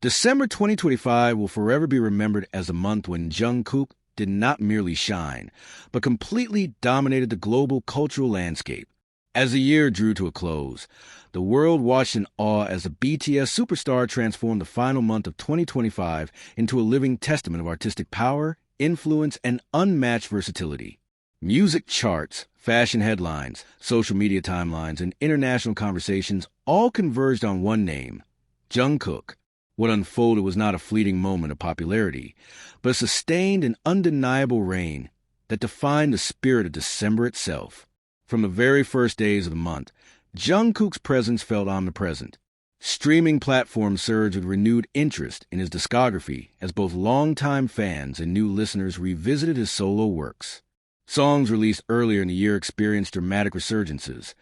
December 2025 will forever be remembered as a month when Jungkook did not merely shine, but completely dominated the global cultural landscape. As the year drew to a close, the world watched in awe as the BTS superstar transformed the final month of 2025 into a living testament of artistic power, influence, and unmatched versatility. Music charts, fashion headlines, social media timelines, and international conversations all converged on one name, Jungkook. What unfolded was not a fleeting moment of popularity, but a sustained and undeniable reign that defined the spirit of December itself. From the very first days of the month, Jungkook's presence felt omnipresent. Streaming platforms surged with renewed interest in his discography as both longtime fans and new listeners revisited his solo works. Songs released earlier in the year experienced dramatic resurgences,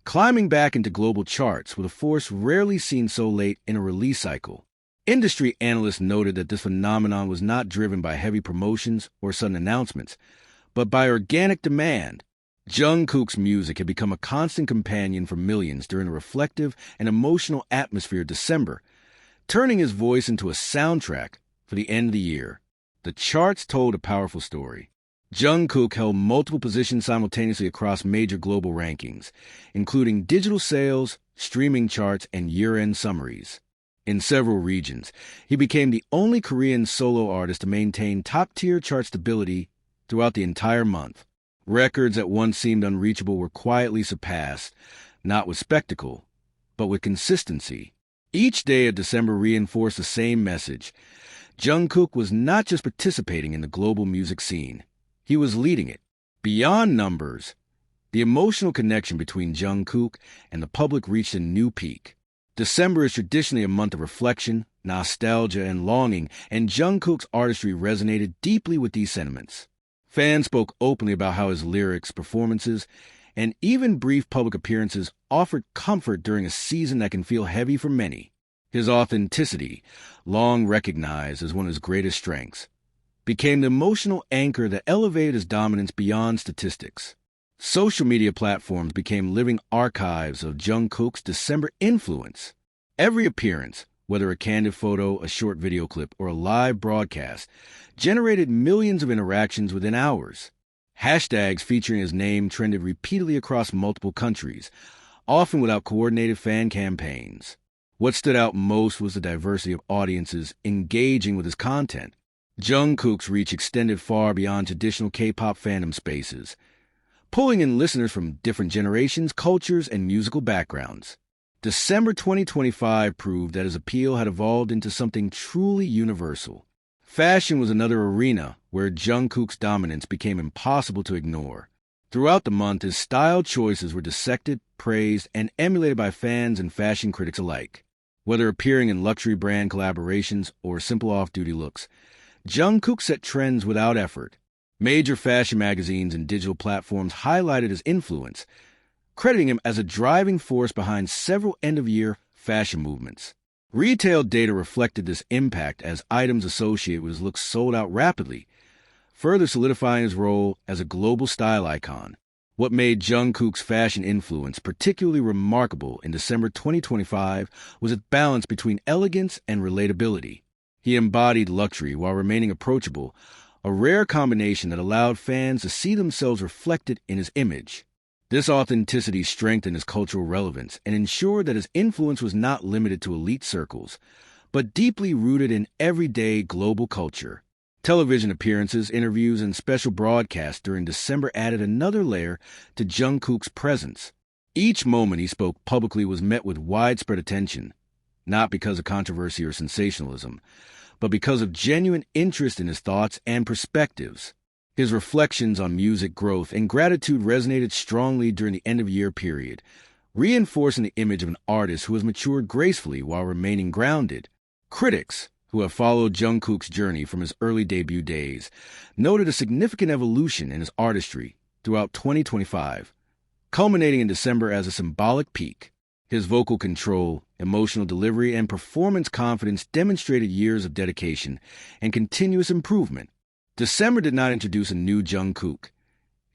climbing back into global charts with a force rarely seen so late in a release cycle. Industry analysts noted that this phenomenon was not driven by heavy promotions or sudden announcements, but by organic demand. Jungkook's music had become a constant companion for millions during a reflective and emotional atmosphere of December, turning his voice into a soundtrack for the end of the year. The charts told a powerful story. Jungkook held multiple positions simultaneously across major global rankings, including digital sales, streaming charts, and year-end summaries. In several regions, he became the only Korean solo artist to maintain top-tier chart stability throughout the entire month. Records that once seemed unreachable were quietly surpassed, not with spectacle, but with consistency. Each day of December reinforced the same message. Jungkook was not just participating in the global music scene. He was leading it. Beyond numbers, the emotional connection between Jungkook and the public reached a new peak. December is traditionally a month of reflection, nostalgia, and longing, and Jungkook's artistry resonated deeply with these sentiments. Fans spoke openly about how his lyrics, performances, and even brief public appearances offered comfort during a season that can feel heavy for many. His authenticity, long recognized as one of his greatest strengths, became the emotional anchor that elevated his dominance beyond statistics. Social media platforms became living archives of Jungkook's December influence. Every appearance, whether a candid photo, a short video clip, or a live broadcast, generated millions of interactions within hours. Hashtags featuring his name trended repeatedly across multiple countries, often without coordinated fan campaigns. What stood out most was the diversity of audiences engaging with his content. Jungkook's reach extended far beyond traditional K-pop fandom spaces, pulling in listeners from different generations, cultures, and musical backgrounds. December 2025 proved that his appeal had evolved into something truly universal. Fashion was another arena where Jungkook's dominance became impossible to ignore. Throughout the month, his style choices were dissected, praised, and emulated by fans and fashion critics alike. Whether appearing in luxury brand collaborations or simple off-duty looks, Jungkook set trends without effort. Major fashion magazines and digital platforms highlighted his influence, crediting him as a driving force behind several end-of-year fashion movements. Retail data reflected this impact as items associated with his looks sold out rapidly, further solidifying his role as a global style icon. What made Jungkook's fashion influence particularly remarkable in December 2025 was its balance between elegance and relatability. He embodied luxury while remaining approachable, a rare combination that allowed fans to see themselves reflected in his image. This authenticity strengthened his cultural relevance and ensured that his influence was not limited to elite circles, but deeply rooted in everyday global culture. Television appearances, interviews, and special broadcasts during December added another layer to Jungkook's presence. Each moment he spoke publicly was met with widespread attention, not because of controversy or sensationalism, but because of genuine interest in his thoughts and perspectives. His reflections on music growth and gratitude resonated strongly during the end-of-year period, reinforcing the image of an artist who has matured gracefully while remaining grounded. Critics, who have followed Jungkook's journey from his early debut days, noted a significant evolution in his artistry throughout 2025, culminating in December as a symbolic peak. His vocal control, emotional delivery, and performance confidence demonstrated years of dedication and continuous improvement. December did not introduce a new Jungkook.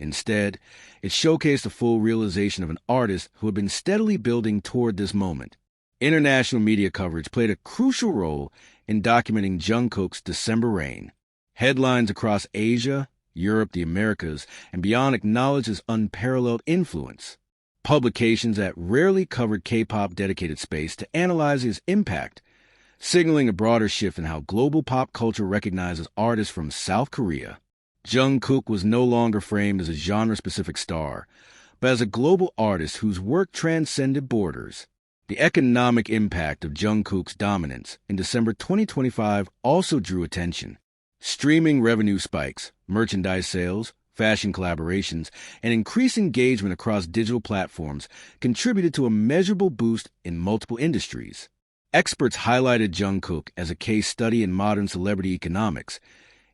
Instead, it showcased the full realization of an artist who had been steadily building toward this moment. International media coverage played a crucial role in documenting Jungkook's December reign. Headlines across Asia, Europe, the Americas, and beyond acknowledged his unparalleled influence. Publications that rarely covered K-pop dedicated space to analyze his impact, signaling a broader shift in how global pop culture recognizes artists from South Korea. Jungkook was no longer framed as a genre-specific star, but as a global artist whose work transcended borders. The economic impact of Jungkook's dominance in December 2025 also drew attention. Streaming revenue spikes, merchandise sales, fashion collaborations, and increased engagement across digital platforms contributed to a measurable boost in multiple industries. Experts highlighted Jungkook as a case study in modern celebrity economics,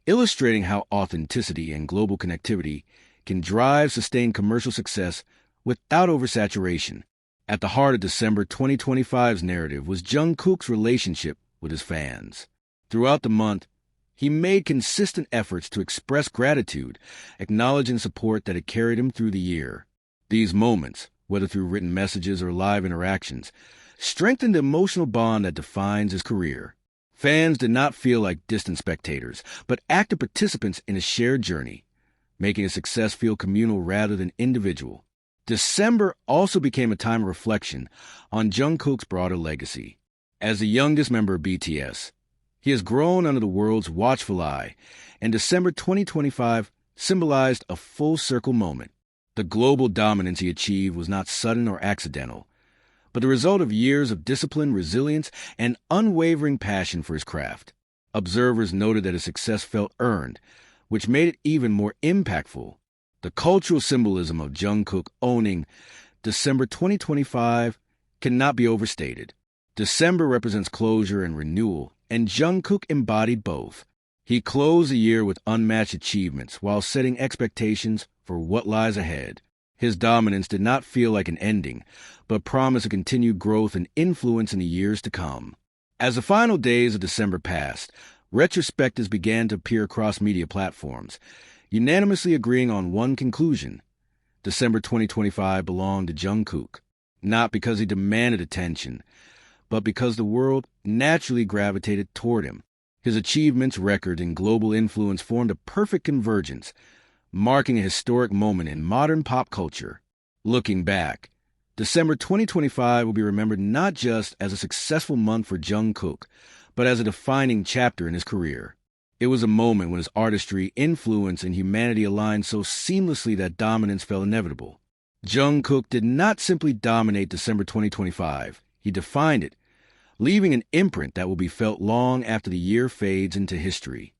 illustrating how authenticity and global connectivity can drive sustained commercial success without oversaturation. At the heart of December 2025's narrative was Jungkook's relationship with his fans. Throughout the month, he made consistent efforts to express gratitude, acknowledging support that had carried him through the year. These moments, whether through written messages or live interactions, strengthened the emotional bond that defines his career. Fans did not feel like distant spectators, but active participants in a shared journey, making his success feel communal rather than individual. December also became a time of reflection on Jungkook's broader legacy. As the youngest member of BTS, he has grown under the world's watchful eye, and December 2025 symbolized a full-circle moment. The global dominance he achieved was not sudden or accidental, but the result of years of discipline, resilience, and unwavering passion for his craft. Observers noted that his success felt earned, which made it even more impactful. The cultural symbolism of Jungkook owning December 2025 cannot be overstated. December represents closure and renewal, and Jungkook embodied both. He closed the year with unmatched achievements while setting expectations for what lies ahead. His dominance did not feel like an ending, but promised a continued growth and influence in the years to come. As the final days of December passed, retrospectives began to appear across media platforms, unanimously agreeing on one conclusion. December 2025 belonged to Jungkook, not because he demanded attention, but because the world naturally gravitated toward him. His achievements, record, and global influence formed a perfect convergence, marking a historic moment in modern pop culture. Looking back, December 2025 will be remembered not just as a successful month for Jungkook, but as a defining chapter in his career. It was a moment when his artistry, influence, and humanity aligned so seamlessly that dominance felt inevitable. Jungkook did not simply dominate December 2025. He defined it, leaving an imprint that will be felt long after the year fades into history.